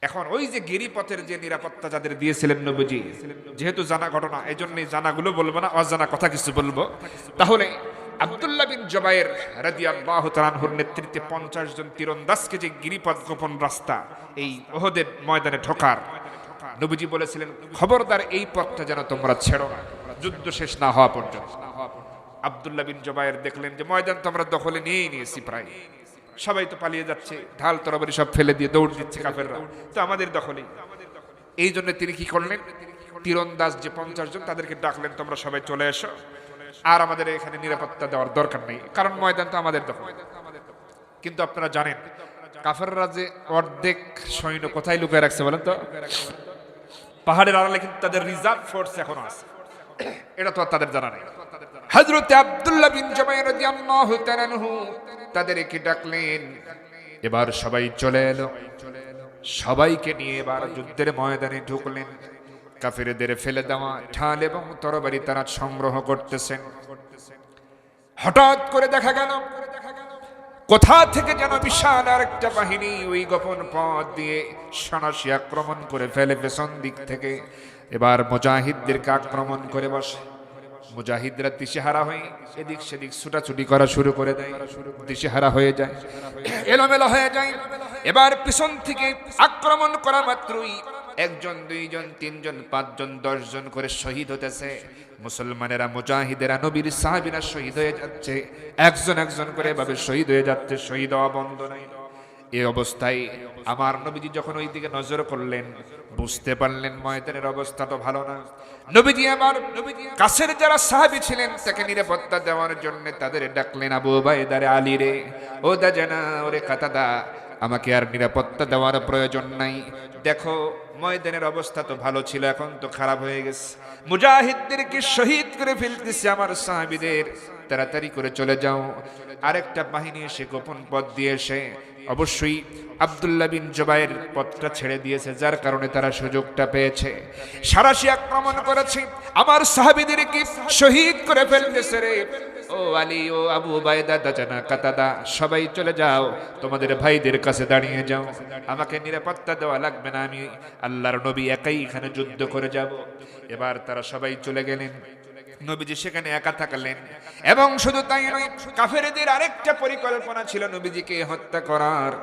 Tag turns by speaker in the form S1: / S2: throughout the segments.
S1: এখন ওই যে গিরিপথের যে নিরাপত্তা যাদের দিয়েছিলেন নবীজি, যেহেতু জানা ঘটনা, এই জন্যই জানাগুলো বলবো না, অজানা কথা কিছু বলবো। তাহলে আব্দুল্লাহ বিন জুবায়ের রাদিয়াল্লাহু তাআলা আনহুর নেতৃত্বে 50 জন তীরন্দাজকে যে গিরিপথ গোপন রাস্তা এই ওহদের ময়দানে ঢোকার, নবীজি বলেছিলেন খবরদার এই পথটা যেন তোমরা ছেড়ো না যুদ্ধ শেষ না হওয়া পর্যন্ত। আব্দুল্লাহ বিন জুবায়ের দেখলেন যে ময়দান তো আমরা দখলে নিয়েই নিয়েছি, প্রায় সবাই তো পালিয়ে যাচ্ছে, ঢাল তরবারি সব ফেলে দিয়ে দৌড় দিচ্ছে কাফেররা, তো আমাদের দখলেই। এই জন্য তিনি কি করলেন, তীরন্দাজ যে 50 জন তাদেরকে ডাকলেন, তোমরা সবাই চলে এসো, আর আমাদের এখানে নিরাপত্তা দেওয়ার দরকার নেই, কারণ ময়দান তো আমাদের দখলে। কিন্তু আপনারা জানেন কাফেররা যে অর্ধেক সৈন্য কোথায় লুকিয়ে রাখছে বলেন তো? পাহাড়ের আড়ালে কিন্তু তাদের রিজার্ভ ফোর্স এখনো আছে, এটা তো আর তাদের জানা নেই। হযরত আব্দুল্লাহ বিন জুবায়ের রাদিয়াল্লাহু তাআলা আনহু তাদেরকে ডাকলেন, এবার সবাই চলে এলো, সবাইকে নিয়ে এবার যুদ্ধের ময়দানে ঢুকলেন। কাফেরদের ফেলে দেওয়া ঢাল এবং তরবারি তারা সংগ্রহ করতেছেন। হঠাৎ করে দেখা গেল কোথা থেকে যেন বিশাল আরেকটা বাহিনী ওই গোপন পথ দিয়ে সরাসরি আক্রমণ করে ফেলে পেছন দিক থেকে। এবার মুজাহিদদেরকে আক্রমণ করে বসে। মুজাহিদরা দিশেহারা হয়ে এদিক সেদিক ছুটাছুটি করা শুরু করে দেয়, দিশেহারা হয়ে যায়, এলোমেলো হয়ে যায়। এবার পিছন থেকে আক্রমণ করা মাত্রই 1 জন 2 জন 3 জন 5 জন 10 জন করে শহীদ হতেছে। মুসলমানেরা, মুজাহিদেরা, নবীর সাহাবীরা শহীদ হয়ে যাচ্ছে, একজন একজন করে এভাবে শহীদ হয়ে যাচ্ছে, শহীদ হওয়া বন্ধ নাই। এই অবস্থায় আমার নবীজি যখন ওই দিকে নজর করলেন, বুঝতে পারলেন ময়দানের অবস্থা তো ভালো না। নবীজি আবার কাছের যারা সাহাবী ছিলেন তাকে নিরাপত্তা দেওয়ার জন্য তাদের ডাকলেন, আবু উবাইদা রে, আলী রে, ও দাজানা, ওরে কাতাদা, আমাকে আর নিরাপত্তা দেওয়ার প্রয়োজন নাই। দেখো ময়দানের অবস্থা তো ভালো ছিল, এখন তো খারাপ হয়ে গেছে, মুজাহিদদেরকে শহীদ করে ফেলতেছে আমার সাহাবীদের, তাড়াতাড়ি করে চলে যাও। আরেকটা বাহিনী এসে গোপন পথ দিয়ে এসে অবশ্যই আব্দুল্লাহ বিন জুবায়ের পথটা ছেড়ে দিয়েছে, যার কারণে তারা সুযোগটা পেয়েছে, সারাশি আক্রমণ করেছে, আমার সাহাবীদেরকে শহীদ করে ফেলতেছে রে। ও আলী, ও আবু উবাইদা, দাজানা, কাতাদা, সবাই চলে যাও, তোমাদের ভাইদের কাছে দাঁড়িয়ে যাও, আমাকে নিরাপত্তা দেওয়া লাগবে না, আমি আল্লাহর নবী একাই এখানে যুদ্ধ করে যাব। এবার তারা সবাই চলে গেলেন, নবীজি সেখানে একা থাকলেন। এবং শুধু তাই নয়, কাফেরদের আরেকটা পরিকল্পনা ছিল নবীজিকে হত্যা করার।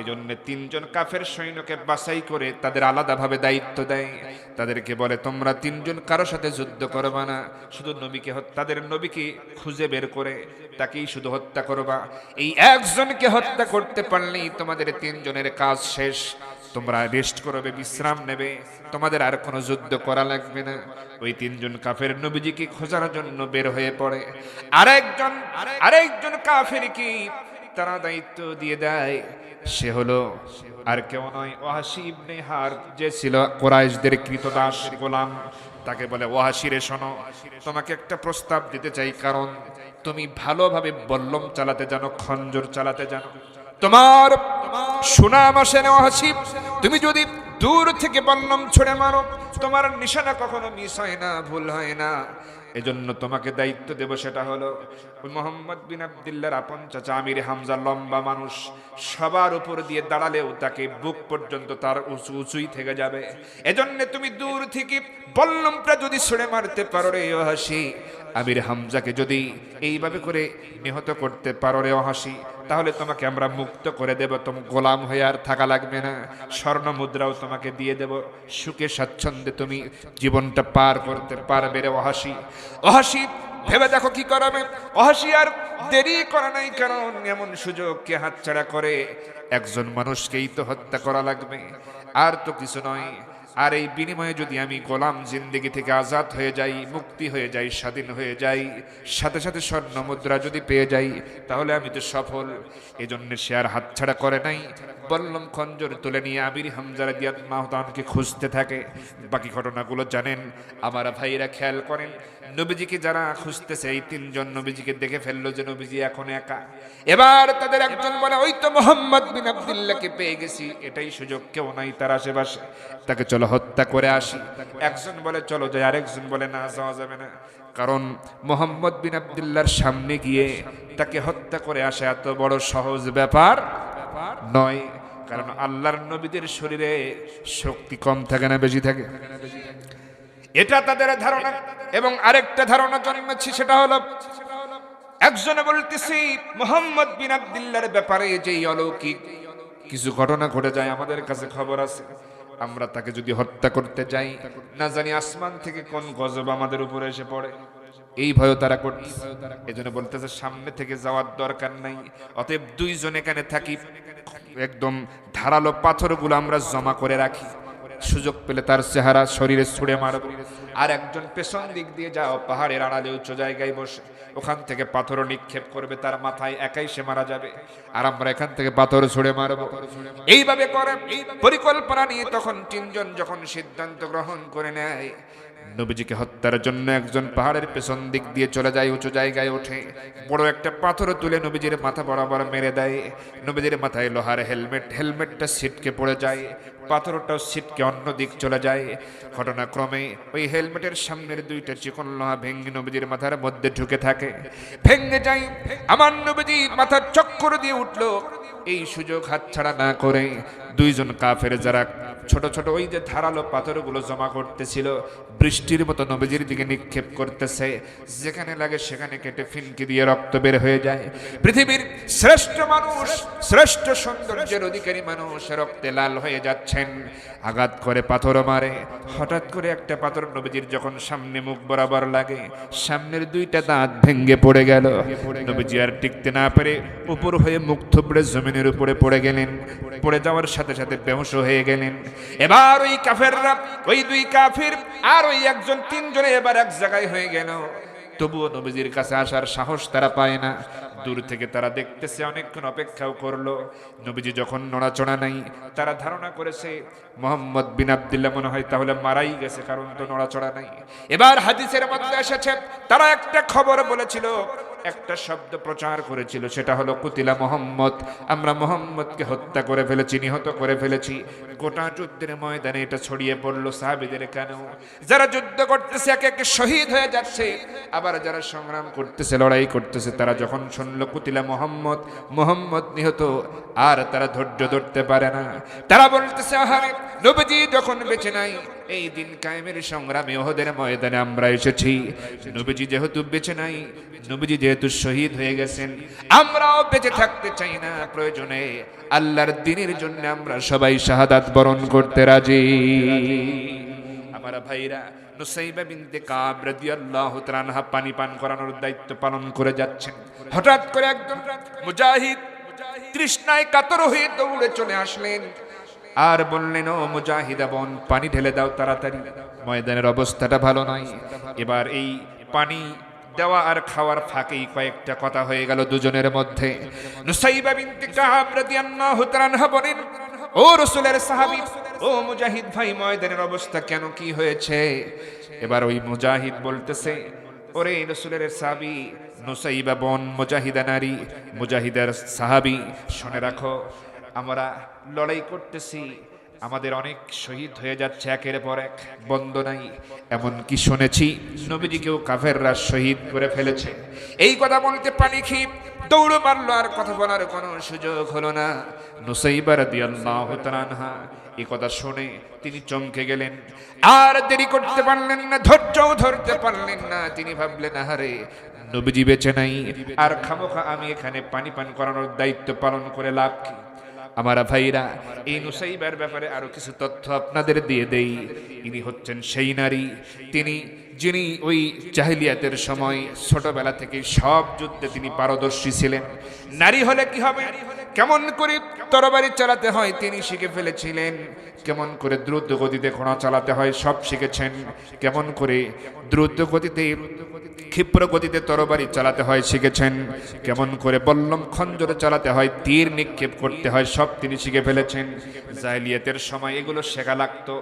S1: এজন্য 3 জন কাফের সৈন্যকে বাছাই করে তাদের আলাদাভাবে দায়িত্ব দেয়, তাদেরকে বলে তোমরা 3 জন কারো সাথে যুদ্ধ করবা না, শুধু নবীকে, তাদের নবীকে খুঁজে বের করে তাকেই শুধু হত্যা করবা। এই একজনকে হত্যা করতে পারলেই তোমাদের 3 জনের কাজ শেষ, তোমরা রেস্ট করবে, বিশ্রাম নেবে, তোমাদের আর কোনো যুদ্ধ করা লাগবে না। ওই 3 জন কাফের নবীজিকে খোঁজার জন্য বের হয়ে পড়ে। আরেকজন কাফের কি তারা দায়িত্ব দিয়ে দেয়, সে হলো আর কেউ নয়, ওয়াহাশী ইবনে হারব, যে ছিল কুরাইশদের কৃতদাস গোলাম। তাকে বলে, ওয়াহাশী রে শোনো, তোমাকে একটা প্রস্তাব দিতে চাই, কারণ তুমি ভালোভাবে বল্লম চালাতে জানো, খঞ্জর চালাতে জানো, তোমার সুনাম আসে না ওয়াহাশী। তুমি যদি দূর থেকে বল্লম ছুড়ে মারো, তোমার নিশানা কখনো মিস হয় না, ভুল হয় না। এজন্য তোমাকে দায়িত্ব দেব, সেটা হলো ওই মুহাম্মদ বিন আব্দুল্লাহর আপন চাচা আমির হামজা, লম্বা মানুষ, সবার উপর দিয়ে দাঁড়ালেও তাকে বুক পর্যন্ত তার উঁচুই থেকে যাবে। এজন্য তুমি দূর থেকে বল্লমটা যদি ছুড়ে মারতে পারো রে ওয়াহাশী, আমির হামজাকে যদি এইভাবে করে নিহত করতে পারো রে ওয়াহাশী, তাহলে তোমাকে আমরা মুক্ত করে দেব, তুমি গোলাম হয়ে আর থাকা লাগবে না, স্বর্ণ মুদ্রাও তোমাকে দিয়ে দেব, সুখে স্বাচ্ছন্দ্যে তুমি জীবনটা পার করতে পারবে রে ওয়াহাশী। ওয়াহাশী ভেবে দেখো কি করাবে। ওয়াহাশী আর দেরি করে নাই, কারণ এমন সুযোগকে হাতছাড়া করে একজন মানুষকেই তো হত্যা করা লাগবে, আর তো কিছু নয়। আর এই বিনিময়ে যদি আমি গোলাম জিন্দেগি থেকে আজাদ হয়ে যাই, মুক্তি হয়ে যাই, স্বাধীন হয়ে যাই, সাথে সাথে স্বর্ণ মুদ্রা যদি পেয়ে যাই, তাহলে আমি তো সফল। এজন্য সে আর হাতছাড়া করে নাই, বল্লম খঞ্জর তুলে নিয়ে আমির হামজা রাদিয়াল্লাহু তাআলাকে খুঁজতে থাকে। বাকি ঘটনাগুলো জানেন আমার ভাইরা, খেয়াল করেন। নবীজিকে যারা খুঁজতেছে, এই 3 জন নবীজিকে দেখে ফেললো যে নবীজি এখন একা। এবার তাদের একজন বলে, ওই তো মুহাম্মদ বিন আব্দুল্লাহকে পেয়ে গেছি, এটাই সুযোগ, কেউ নাই তার আশেপাশে, তাকে চলো হত্যা করে আসি। একজন বলে চলো যাই, আরেকজন বলে না, যাওয়া যাবে না, কারণ মুহাম্মদ বিন আব্দুল্লাহর সামনে গিয়ে তাকে হত্যা করে আসা এত বড় সহজ ব্যাপার নয়। কারণ আল্লাহর নবীদের শরীরে শক্তি কম থাকে না বেশি থাকে, এটা তাদের ধারণা। এবং আরেকটা ধারণা জন্মেছে, সেটা হলো একজনে বলতেছি মুহাম্মদ বিন আব্দুল্লাহর ব্যাপারে যে অলৌকিক কিছু ঘটনা ঘটে যায়, আমাদের কাছে খবর আছে, আমরা তাকে যদি হত্যা করতে যাই না জানি আসমান থেকে কোন গজব আমাদের উপরে এসে পড়ে, এই ভয় তারা করতেছে। এজন্য বলতেছে সামনে থেকে যাওয়ার দরকার নাই, অতএব দুইজন এখানে থাকি, একদম ধারালো পাথরগুলো আমরা জমা করে রাখি, সুযোগ পেলে তার চেহারা শরীরে ছুঁড়ে মারব। আর একজন পেছন দিক দিয়ে যাও, পাহাড়ের আড়ালে উঁচু জায়গায় বসে ওখান থেকে পাথর নিক্ষেপ করবে তার মাথায়, একাই সে মারা যাবে, আর আমরা এখান থেকে পাথর ছুঁড়ে মারব। এইভাবে করে পরিকল্পনা নিয়ে তখন তিনজন যখন সিদ্ধান্ত গ্রহণ করে নেয় নবীজিকে হত্যার জন্য, একজন পাহাড়ের পেছন দিক দিয়ে চলে যায়, উঁচু জায়গায় ওঠে, বড় একটা পাথর তুলে নবীজির মাথা বরাবর মেরে দেয়। নবীজির মাথায় লোহার হেলমেটটা ছিটকে পড়ে যায়, পাথরটাও ছিটকে অন্য দিক চলে যায়। ঘটনাক্রমে ওই হেলমেটের সামনের দুইটা চিকন লোহা ভেঙে নবীজির মাথার মধ্যে ঢুকে থাকে, ভেঙে যায়। আমার নবীজি মাথার চক্কর দিয়ে উঠল। এই সুযোগ হাতছাড়া না করে দুইজন কাফের যারা ছোট ছোট ওই যে ধারালো পাথরগুলো জমা করতেছিল, বৃষ্টির মতো নবীজির দিকে নিক্ষেপ করতেছে, যেখানে লাগে সেখানে কেটে ফিনকি দিয়ে রক্ত বের হয়ে যায়। পৃথিবীর শ্রেষ্ঠ মানুষ, শ্রেষ্ঠ সৌন্দর্যের অধিকারী মানুষ রক্তে লাল হয়ে যাচ্ছেন, আঘাত করে পাথর মারে। হঠাৎ করে একটা পাথর নবীজির যখন সামনে মুখ বরাবর লাগে, সামনের দুইটা দাঁত ভেঙে পড়ে গেল। নবীজি আর টিকতে না পেরে উপর হয়ে মুখ থুবড়ে জমিনের উপরে পড়ে গেলেন। পড়ে যাওয়ার সাথে সাথে বেহুশ হয়ে গেলেন। এবার ওই কাফেররা, ওই দুই কাফির আর ওই একজন, তিনজনে এবার এক জায়গায় হয়ে গেল। তবুও নবীজির কাছে আসার সাহস তারা পায় না। দূর থেকে তারা দেখতেছে, অনেকক্ষণ অপেক্ষাও করলো, নবীজি যখন নড়াচড়া নাই, তারা ধারণা করেছে মুহাম্মদ বিন আব্দুল্লাহ মনে হয় তাহলে মারাই গেছে, কারণ তো নড়াচড়া নাই। এবার হাদিসের মধ্যে এসেছে তারা একটা খবর বলেছিল, একটা শব্দ প্রচার করেছিল, সেটা হলো কুতিলা মুহাম্মদ, আমরা মুহাম্মদকে হত্যা করে ফেলেছি, নিহত করে ফেলেছি। গোটা যুদ্ধের ময়দানে এটা ছড়িয়ে পড়লো সাহাবীদের কানেও। যারা যুদ্ধ করতেছে একে একে শহীদ হয়ে যাচ্ছে, আবার যারা সংগ্রাম করতেছে, লড়াই করতেছে, তারা যখন শুনলো কুতিলা মুহাম্মদ, মুহাম্মদ নিহত, আর তারা ধৈর্য ধরতে পারে না। তারা বলতেছে আহারে, নবীজি যখন বেঁচে নাই, এই দিন কায়েমের সংগ্রামে ওহদের ময়দানে আমরা এসেছি, নবীজি যেহেতু বেঁচে নাই, নবীজি যেহেতু শহীদ হয়ে গেছেন, আমরাও বেঁচে থাকতে চাই না, প্রয়োজনে আল্লাহর দ্বীনের জন্য আমরা সবাই শাহাদাত বরণ করতে রাজি। আমার ভাইরা, নুসাইবা বিনতে কাব রাদিয়াল্লাহু তাআলা আনহা পানি পান করানোর দায়িত্ব পালন করে যাচ্ছেন। হঠাৎ করে একজন মুজাহিদ তৃষ্ণায় কাতর হয়ে দৌড়ে চলে আসলেন আর বললেন, ও মুজাহিদা বোন, পানি ঢেলে দাও তাড়াতাড়ি, ময়দানের অবস্থাটা ভালো নয়। এবার এই পানি দেওয়া আর খাওয়ার ফাঁকেই কয়েকটা কথা হয়ে গেল দুজনের মধ্যে। নুসাইবা বিনতে কাব রাদিয়াল্লাহু তাআলা আনহা বলেন, ও রাসূলের সাহাবী, ও মুজাহিদ ভাই, ময়দানের অবস্থা কেন, কি হয়েছে? এবার ওই মুজাহিদ বলতেছে, ওরে রাসূলের সাহাবী, নুসাইবা বোন মুজাহিদা নারী, মুজাহিদার সাহাবী, শুনে রাখো, আমরা লড়াই করতেছি, আমাদের অনেক শহীদ হয়ে যাচ্ছে একের পর এক, বন্ধ নাই। এমন কি শুনেছি নবীজিকেও কাফেররা শহীদ করে ফেলেছে। এই কথা বলতে পানি খেয়ে দৌড় মারলো, আর কথা বলার কোনো সুযোগ হলো না। নুসাইবা রাদিয়াল্লাহু তাআলা আনহা এই কথা শুনে তিনি চমকে গেলেন, আর দেরি করতে পারলেন না, ধৈর্যও ধরতে পারলেন না। তিনি ভাবলেন, আহারে, নবীজি বেঁচে নাই, আর খামোখা আমি এখানে পানি পান করানোর দায়িত্ব পালন করে লাভ কি? আমার ভাইরা, এই নুসাইবার ব্যাপারে আরো কিছু তথ্য আপনাদের দিয়ে দেই। ইনি হচ্ছেন সেই নারী, যিনি ওই জাহিলিয়াতের সময় ছোটবেলা থেকে সব যুদ্ধে তিনি পারদর্শী ছিলেন। নারী হলে কি হবে, কেমন করে তরবারি চালাতে হয় তিনি শিখে ফেলেছিলেন, কেমন করে দ্রুত গতিতে ঘোড়া চালাতে হয় সব শিখেছেন, কেমন করে দ্রুত গতিতে, ক্ষিপ্র গতিতে তরবারি চালাতে হয় শিখেছেন, কেমন করে বল্লম খঞ্জর চালাতে হয়, তীর নিক্ষেপ করতে হয়, সব তিনি শিখে ফেলেছেন। জাহিলিয়াতের সময় এগুলো শেখা লাগতো,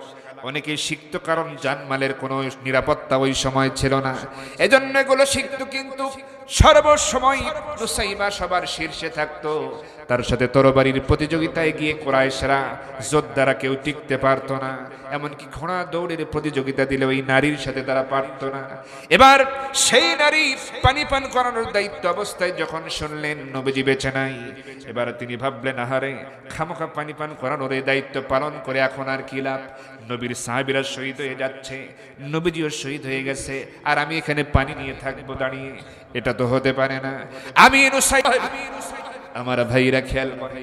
S1: অনেকেই শিখতো, কারণ জানমালের কোনো নিরাপত্তা ওই সময় ছিল না, এজন্য এগুলো শিখতো। কিন্তু সর্বসময় নুসাইবা সবার শীর্ষে থাকতো। তার সাথে তরবারির প্রতিযোগিতায় গিয়ে কুরাইশরা যোদ্ধারা কেউ টিকতে পারতো না, এমনকি ঘোড়া দৌড়ের প্রতিযোগিতা দিলে ওই নারীর সাথে তারা পারতো না। এবার সেই নারী পানি পান করানোর দায়িত্ব অবস্থায় যখন শুনলেন নবীজি বেঁচে নাই, এবার তিনি ভাবলেন, আহারে খামোখা পানি পান করানোর এই দায়িত্ব পালন করে এখন আর কি লাভ? নবীর সাহাবীরা শহীদ হয়ে যাচ্ছে, নবীজিও শহীদ হয়ে গেছে, আর আমি এখানে পানি নিয়ে থাকবো দাঁড়িয়ে? এটা তো হতে পারে না। আমি আমার ভাইরা খেয়াল করে,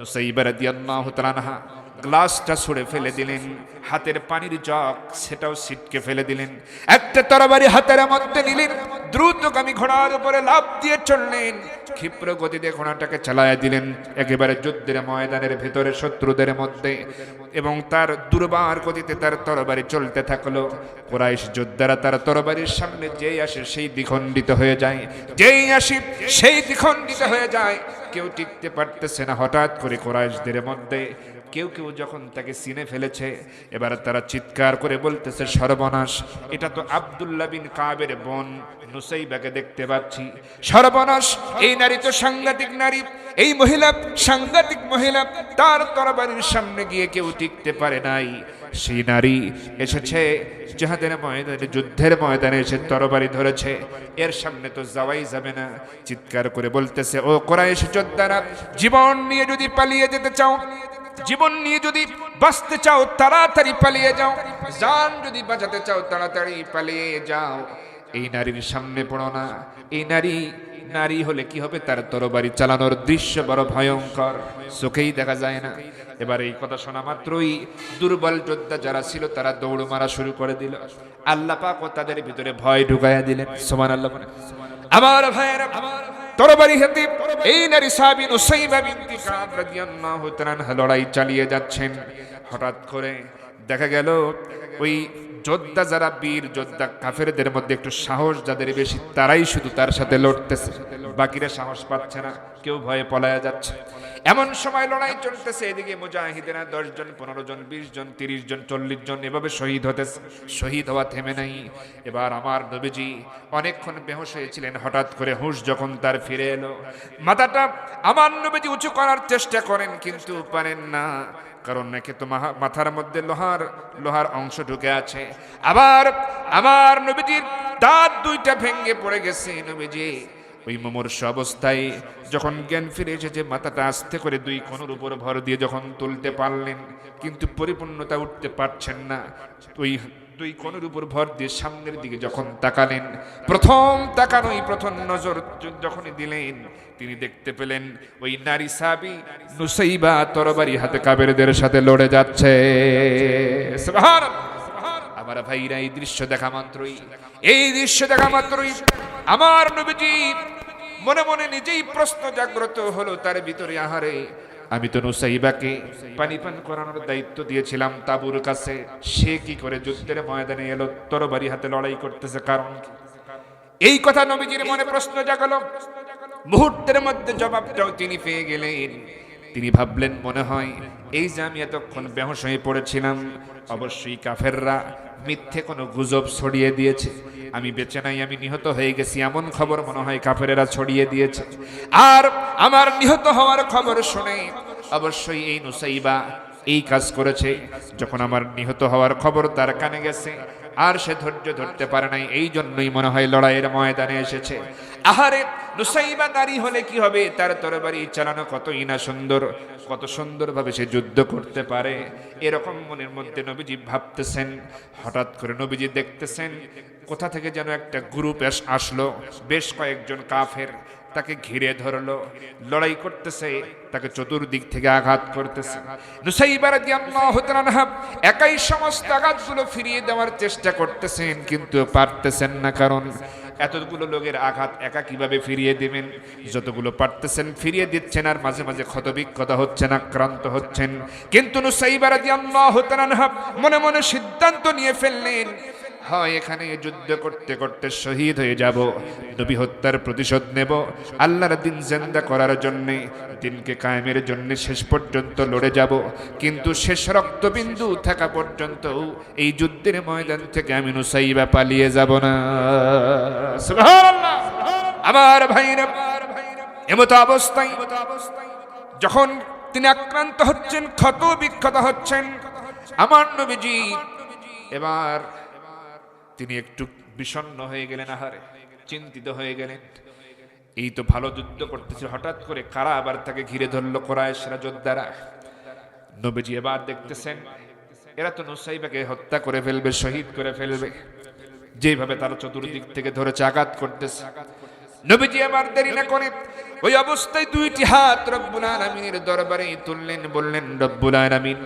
S1: নুসাইবা রাদিয়াল্লাহু তাআলা আনহা গ্লাসটা ছুঁড়ে ফেলে দিলেন, হাতের পানির জগ সেটাও ছিটকে ফেলে দিলেন, একটা তরবারি হাতের মধ্যে নিলেন, দ্রুতগামী ঘোড়ার উপরে লাফ দিয়ে চললেন, ক্ষিপ্র গতিতে ঘোড়াটাকে চালায়া দিলেন একেবারে যুদ্ধের ময়দানের ভেতরে শত্রুদের মধ্যে, এবং তার দুর্বার গতিতে তার তরবারি চলতে থাকলো। কুরাইশ যোদ্ধারা তার তরবারির সামনে যেই আসে সেই দ্বিখণ্ডিত হয়ে যায়, যেই আসে সেই দ্বিখণ্ডিত হয়ে যায়, কেউ টিকতে পারতেছে না। হঠাৎ করে কুরাইশদের মধ্যে কেউ কেউ যখন তাকে চিনে ফেলেছে, এবার তারা চিৎকার করে বলতেছে, সর্বনাশ, এটা তো আব্দুল্লাহ বিন কাবের বোন নুসাইবাকে দেখতে পাচ্ছি। সর্বনাশ, এই নারী তো সাংঘাতিক নারী, এই মহিলা সাংঘাতিক মহিলা, তার তরবারির সামনে গিয়ে কেউ টিকতে পারে নাই। সেই নারী এসেছে জিহাদের ময়দানে, যুদ্ধের ময়দানে এসে তরবারি ধরেছে, এর সামনে তো যাওয়াই যাবে না। চিৎকার করে বলতেছে, ও কুরাইশ যোদ্ধারা, জীবন নিয়ে যদি পালিয়ে যেতে চাও, জীবন নিয়ে যদি বাঁচতে চাও, তাড়াতাড়ি পালিয়ে যাও, জান যদি বাঁচাতে চাও তাড়াতাড়ি পালিয়ে যাও, এই নারীর সামনে পড়ো না। এই নারী হলে কি হবে? তার তরবারি চালানোর দৃশ্য বড় ভয়ঙ্কর, চোখেই দেখা যায় না। এবার এই কথা শোনা মাত্রই দুর্বল যোদ্ধা যারা ছিল তারা দৌড় মারা শুরু করে দিল। আল্লাহ পাক তাদের ভিতরে ভয় ঢুকাইয়া দিলেন। সুবহানাল্লাহ। আমার ভাইয়েরা, তরবারি হাতে এই নারী সাহাবী নুসাইবা বিনতি কাব রাদিয়াল্লাহু তাআলা আনহা লড়াই চালিয়ে যাচ্ছেন। হঠাৎ করে দেখা গেল ওই যোদ্ধা যারা বীর যোদ্ধা, কাফেরদের মধ্যে একটু সাহস যাদের বেশি, তারাই শুধু তার সাথে লড়তেছে, বাকিরা সাহস পাচ্ছে না, কেউ ভয়ে পলায়া যাচ্ছে। এমন সময় লড়াই চলতেছে, এদিকে মুজাহিদেরা 10 জন 15 জন 20 জন 30 জন 40 জন এভাবে শহীদ হতেছে, শহীদ হওয়া থেমে নাই। এবার আমার নবীজি অনেকক্ষণ বেহুশ হয়েছিলেন, হঠাৎ করে হুঁশ যখন তার ফিরে এলো, মাথাটা আমার নবীজি উঁচু করার চেষ্টা করেন কিন্তু পারেন না, কারণ নাকি তো মাথার মধ্যে লোহার অংশ ঢুকে আছে। আবার আমার নবীজির দাঁত দুইটা ভেঙে পড়ে গেছে। নবীজি ওই মুমূর্ষ অবস্থায় যখন জ্ঞান ফিরে এসেছে, মাথাটা আস্তে করে 2 কোণের উপর ভর দিয়ে যখন তুলতে পারলেন, কিন্তু পরিপূর্ণতা উঠতে পারছেন না। ওই 2 কোণের উপর ভর দিয়ে সামনের দিকে যখন তাকালেন, প্রথম তাকানোই, প্রথম নজর যখনই দিলেন, তিনি দেখতে পেলেন ওই নারী সাহাবী নুসাইবা তরবারি হাতে কাফেরদের সাথে লড়ে যাচ্ছে। সুবহানাল্লাহ। আমার ভাইরা, এই দৃশ্য দেখা মাত্রই আমার নবীজি মনে মনে নিজেই প্রশ্ন জাগ্রত হলো তার ভিতরে, আহারে, আমি তো নুসাইবাকে পানি পান করানোর দায়িত্ব দিয়েছিলাম তাবুর কাছে, সে কি করে যুদ্ধের ময়দানে এলো, তরবারি হাতে লড়াই করতেছে, কারণ কি? এই কথা নবীজির মনে প্রশ্ন জাগলো। মুহূর্তের মধ্যে জবাবটাও তিনি পেয়ে গেলেন। তিনি ভাবলেন, মনে হয় এই যে আমি এতক্ষণ বেহুশ হয়ে পড়েছিলাম, অবশ্যই কাফেররা মিথ্যে কোনো গুজব ছড়িয়ে দিয়েছে, আমি বেঁচে নাই, আমি নিহত হয়ে গেছি, এমন খবর মনে হয় কাফেরেরা ছড়িয়ে দিয়েছে। আর আমার নিহত হওয়ার খবর শুনে অবশ্যই এই নুসাইবা এই কাজ করেছে। যখন আমার নিহত হওয়ার খবর তার কানে গেছে, আর সে ধৈর্য ধরতে পারে নাই, এই জন্যই মনে হয় লড়াইয়ের ময়দানে এসেছে। আহারে, নুসাইবা নারী হলে কি হবে, তার তরবারি চালানো কতই না সুন্দর, কত সুন্দরভাবে সে যুদ্ধ করতে পারে, এরকম মনের মধ্যে নবীজি ভাবতেছেন। হঠাৎ করে নবীজি দেখতেছেন কোথা থেকে যেন একটা গ্রুপ আসলো, বেশ কয়েকজন কাফের তাকে ঘিরে ধরলো, লড়াই করতেছে, তাকে চতুর্দিক থেকে আঘাত করতেছে। নুসাইবা রাদিয়াল্লাহু তাআলা আনহা একাই সমস্ত আঘাতগুলো ফিরিয়ে দেওয়ার চেষ্টা করতেছেন, কিন্তু পারতেছেন না, কারণ এতগুলো লোকের আঘাত একা কিভাবে ফিরিয়ে দিবেন? যতগুলো পারতেছেন ফিরিয়ে দিচ্ছেন, আর মাঝে মাঝে ক্ষতবিক্ষত হচ্ছেন, আক্রান্ত হচ্ছেন। কিন্তু নুসাইবা রাদিয়াল্লাহু তাআলা আনহা মনে মনে সিদ্ধান্ত নিয়ে ফেললেন, হয় এখানে যুদ্ধ করতে করতে শহীদ হয়ে যাব, নবী হত্যার প্রতিশোধ নেব, আল্লাহর দিন জিন্দা করার জন্য, দিনকে কায়েমের জন্য শেষ পর্যন্ত লড়ে যাব, কিন্তু শেষ রক্তবিন্দু থাকা পর্যন্ত এই যুদ্ধের ময়দান থেকে আমি নুসাইবা পালিয়ে যাব না। সুবহানাল্লাহ। আমার ভাইরা, এমতো অবস্থায় যখন তিনি আক্রান্ত হচ্ছেন, ক্ষত বিক্ষত হচ্ছেন, আমার নবীজি এবার তিনি একটু বিষণ্ণ হয়ে গেলেন, আহারে চিন্তিত হয়ে গেলেন। এই তো ভালো যুদ্ধ করতেছে, হঠাৎ করে কারা আবার তাকে ঘিরে ধরলো, কুরাইশরা যোদ্ধারা। নবীজি এবার দেখতেছেন এরা তো নুসাইবাকে হত্যা করে ফেলবে, শহীদ করে ফেলবে, যেভাবে তারা চতুর্দিক থেকে ধরেছে, আঘাত করতেছে। নবীজি এবার দেরি না করে ওই অবস্থায় দুইটি হাত রব্বুল আলামিনের দরবারে তুললেন, বললেন, রব্বুল আলামিন,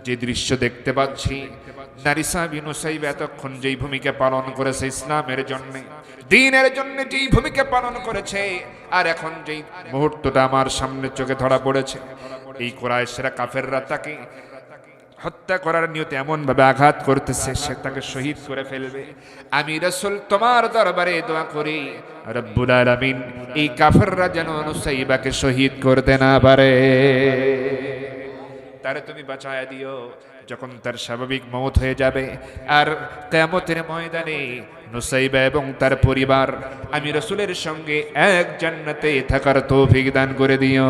S1: যে দৃশ্য দেখতে পাচ্ছি, নারী সাহাবী নুসাইবা এতক্ষণ যেই ভূমিকা পালন করেছে ইসলামের জন্য, দ্বীনের জন্য যেই ভূমিকা পালন করেছে, আর এখন যেই মুহূর্তটা আমার সামনে চোখে ধরা পড়েছে, এই কুরাইশরা কাফেররা তাকে হত্যা করার নিয়তে এমন ভাবে আঘাত করতেছে, সে তাকে শহীদ করে ফেলবে। আমি রাসূল তোমার দরবারে দোয়া করি, রব্বুল আলামিন এই কাফেররা যেন নুসাইবাকে শহীদ করতে না পারে, তারে তুমি বাঁচায়া দিও। যখন তার স্বাভাবিক মওত হয়ে যাবে আর কিয়ামতের ময়দানে নুসাইবা এবং তার পরিবার আমি রাসূলের সঙ্গে এক জান্নাতে থাকার তৌফিক দান করে দিও।